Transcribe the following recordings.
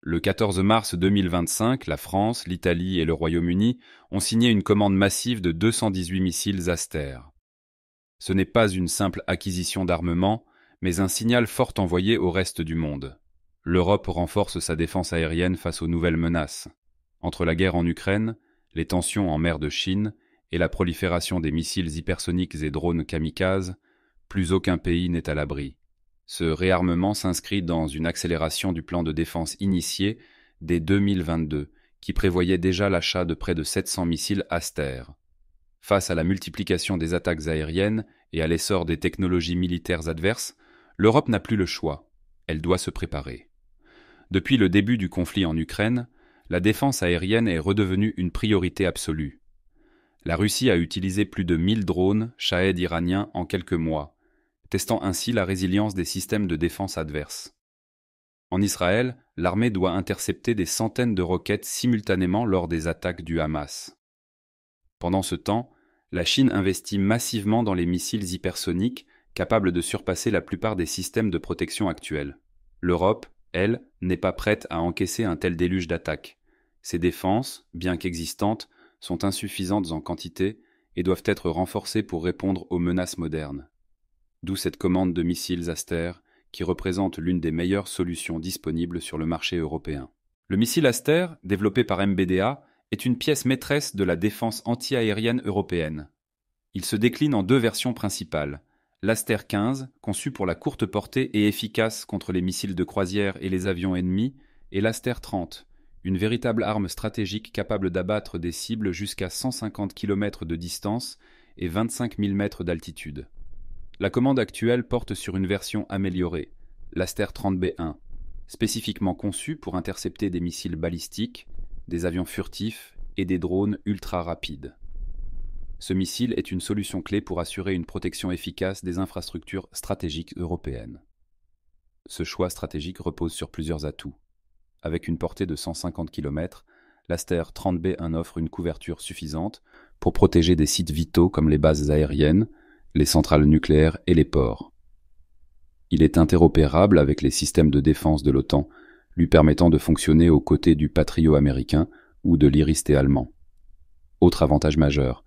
Le 14 mars 2025, la France, l'Italie et le Royaume-Uni ont signé une commande massive de 218 missiles Aster. Ce n'est pas une simple acquisition d'armement, mais un signal fort envoyé au reste du monde. L'Europe renforce sa défense aérienne face aux nouvelles menaces. Entre la guerre en Ukraine, les tensions en mer de Chine et la prolifération des missiles hypersoniques et drones kamikazes, plus aucun pays n'est à l'abri. Ce réarmement s'inscrit dans une accélération du plan de défense initié dès 2022, qui prévoyait déjà l'achat de près de 700 missiles Aster. Face à la multiplication des attaques aériennes et à l'essor des technologies militaires adverses, l'Europe n'a plus le choix. Elle doit se préparer. Depuis le début du conflit en Ukraine, la défense aérienne est redevenue une priorité absolue. La Russie a utilisé plus de 1000 drones Shahed iraniens en quelques mois, testant ainsi la résilience des systèmes de défense adverses. En Israël, l'armée doit intercepter des centaines de roquettes simultanément lors des attaques du Hamas. Pendant ce temps, la Chine investit massivement dans les missiles hypersoniques capables de surpasser la plupart des systèmes de protection actuels. L'Europe, elle, n'est pas prête à encaisser un tel déluge d'attaques. Ses défenses, bien qu'existantes, sont insuffisantes en quantité et doivent être renforcées pour répondre aux menaces modernes. D'où cette commande de missiles Aster, qui représente l'une des meilleures solutions disponibles sur le marché européen. Le missile Aster, développé par MBDA, est une pièce maîtresse de la défense anti-aérienne européenne. Il se décline en deux versions principales. L'Aster 15, conçu pour la courte portée et efficace contre les missiles de croisière et les avions ennemis, et l'Aster 30, une véritable arme stratégique capable d'abattre des cibles jusqu'à 150 km de distance et 25 000 mètres d'altitude. La commande actuelle porte sur une version améliorée, l'Aster 30B1, spécifiquement conçue pour intercepter des missiles balistiques, des avions furtifs et des drones ultra rapides. Ce missile est une solution clé pour assurer une protection efficace des infrastructures stratégiques européennes. Ce choix stratégique repose sur plusieurs atouts. Avec une portée de 150 km, l'Aster 30B1 offre une couverture suffisante pour protéger des sites vitaux comme les bases aériennes, les centrales nucléaires et les ports. Il est interopérable avec les systèmes de défense de l'OTAN, lui permettant de fonctionner aux côtés du Patriot américain ou de l'Iris-T allemand. Autre avantage majeur,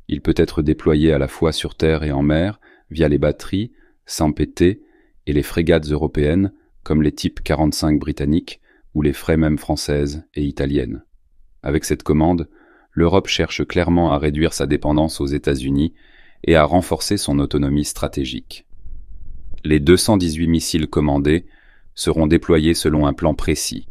il peut être déployé à la fois sur terre et en mer via les batteries, SAMP/T et les frégates européennes comme les types 45 britanniques ou les Fremen françaises et italiennes. Avec cette commande, l'Europe cherche clairement à réduire sa dépendance aux États-Unis et à renforcer son autonomie stratégique. Les 218 missiles commandés seront déployés selon un plan précis.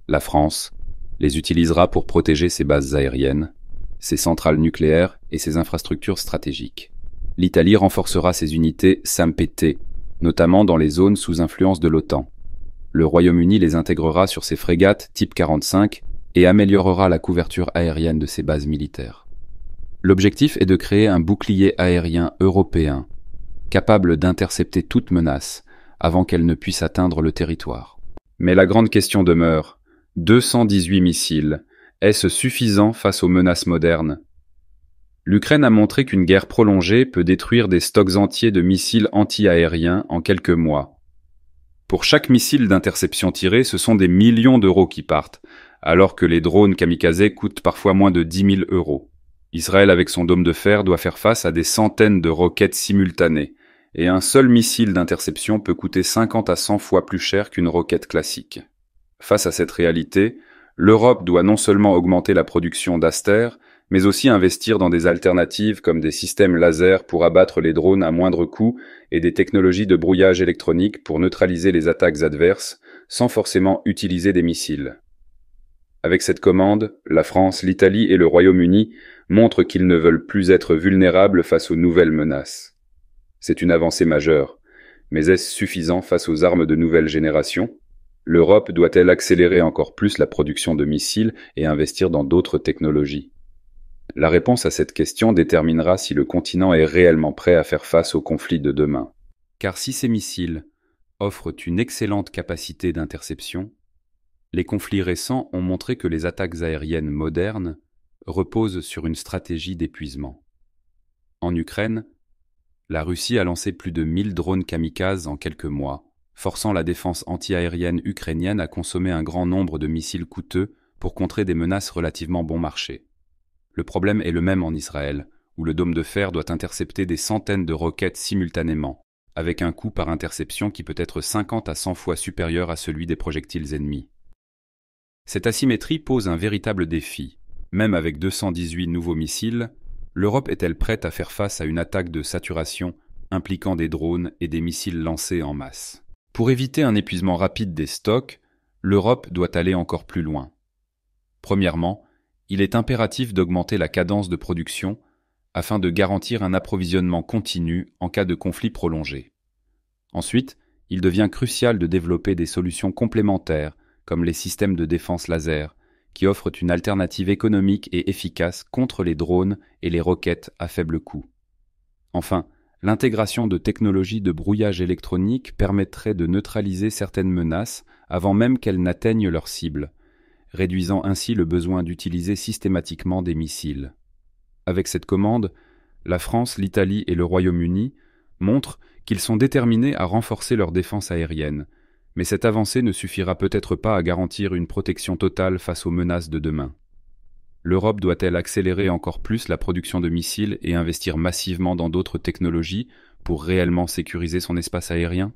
La France les utilisera pour protéger ses bases aériennes, ses centrales nucléaires et ses infrastructures stratégiques. L'Italie renforcera ses unités SAMP/T, notamment dans les zones sous influence de l'OTAN. Le Royaume-Uni les intégrera sur ses frégates type 45 et améliorera la couverture aérienne de ses bases militaires. L'objectif est de créer un bouclier aérien européen, capable d'intercepter toute menace avant qu'elle ne puisse atteindre le territoire. Mais la grande question demeure, 218 missiles, est-ce suffisant face aux menaces modernes? L'Ukraine a montré qu'une guerre prolongée peut détruire des stocks entiers de missiles anti-aériens en quelques mois. Pour chaque missile d'interception tiré, ce sont des millions d'euros qui partent, alors que les drones kamikazes coûtent parfois moins de 10 000 euros. Israël, avec son dôme de fer, doit faire face à des centaines de roquettes simultanées, et un seul missile d'interception peut coûter 50 à 100 fois plus cher qu'une roquette classique. Face à cette réalité, l'Europe doit non seulement augmenter la production d'Aster, mais aussi investir dans des alternatives comme des systèmes laser pour abattre les drones à moindre coût et des technologies de brouillage électronique pour neutraliser les attaques adverses, sans forcément utiliser des missiles. Avec cette commande, la France, l'Italie et le Royaume-Uni montrent qu'ils ne veulent plus être vulnérables face aux nouvelles menaces. C'est une avancée majeure, mais est-ce suffisant face aux armes de nouvelle génération? L'Europe doit-elle accélérer encore plus la production de missiles et investir dans d'autres technologies? La réponse à cette question déterminera si le continent est réellement prêt à faire face aux conflits de demain. Car si ces missiles offrent une excellente capacité d'interception, les conflits récents ont montré que les attaques aériennes modernes reposent sur une stratégie d'épuisement. En Ukraine, la Russie a lancé plus de 1000 drones kamikazes en quelques mois, forçant la défense antiaérienne ukrainienne à consommer un grand nombre de missiles coûteux pour contrer des menaces relativement bon marché. Le problème est le même en Israël, où le dôme de fer doit intercepter des centaines de roquettes simultanément, avec un coût par interception qui peut être 50 à 100 fois supérieur à celui des projectiles ennemis. Cette asymétrie pose un véritable défi. Même avec 218 nouveaux missiles, l'Europe est-elle prête à faire face à une attaque de saturation impliquant des drones et des missiles lancés en masse? Pour éviter un épuisement rapide des stocks, l'Europe doit aller encore plus loin. Premièrement, il est impératif d'augmenter la cadence de production afin de garantir un approvisionnement continu en cas de conflit prolongé. Ensuite, il devient crucial de développer des solutions complémentaires comme les systèmes de défense laser, qui offrent une alternative économique et efficace contre les drones et les roquettes à faible coût. Enfin, l'intégration de technologies de brouillage électronique permettrait de neutraliser certaines menaces avant même qu'elles n'atteignent leur cible, réduisant ainsi le besoin d'utiliser systématiquement des missiles. Avec cette commande, la France, l'Italie et le Royaume-Uni montrent qu'ils sont déterminés à renforcer leur défense aérienne, mais cette avancée ne suffira peut-être pas à garantir une protection totale face aux menaces de demain. L'Europe doit-elle accélérer encore plus la production de missiles et investir massivement dans d'autres technologies pour réellement sécuriser son espace aérien?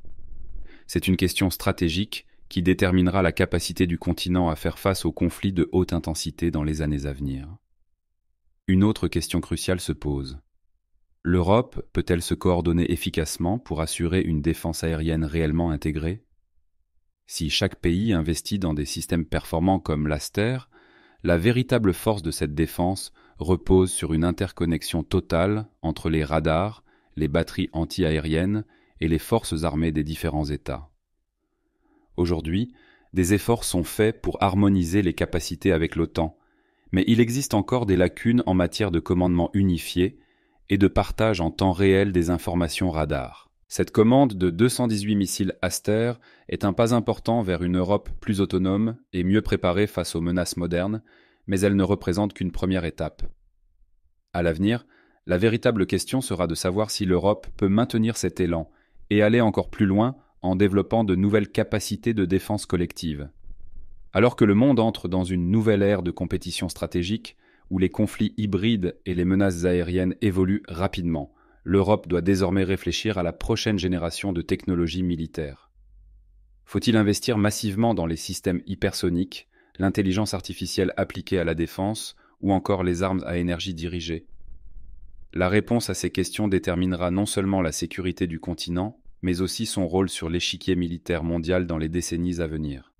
C'est une question stratégique qui déterminera la capacité du continent à faire face aux conflits de haute intensité dans les années à venir. Une autre question cruciale se pose. L'Europe peut-elle se coordonner efficacement pour assurer une défense aérienne réellement intégrée? Si chaque pays investit dans des systèmes performants comme l'Aster, la véritable force de cette défense repose sur une interconnexion totale entre les radars, les batteries anti-aériennes et les forces armées des différents États. Aujourd'hui, des efforts sont faits pour harmoniser les capacités avec l'OTAN, mais il existe encore des lacunes en matière de commandement unifié et de partage en temps réel des informations radars. Cette commande de 218 missiles Aster est un pas important vers une Europe plus autonome et mieux préparée face aux menaces modernes, mais elle ne représente qu'une première étape. À l'avenir, la véritable question sera de savoir si l'Europe peut maintenir cet élan et aller encore plus loin en développant de nouvelles capacités de défense collective. Alors que le monde entre dans une nouvelle ère de compétition stratégique, où les conflits hybrides et les menaces aériennes évoluent rapidement, l'Europe doit désormais réfléchir à la prochaine génération de technologies militaires. Faut-il investir massivement dans les systèmes hypersoniques, l'intelligence artificielle appliquée à la défense ou encore les armes à énergie dirigée? La réponse à ces questions déterminera non seulement la sécurité du continent, mais aussi son rôle sur l'échiquier militaire mondial dans les décennies à venir.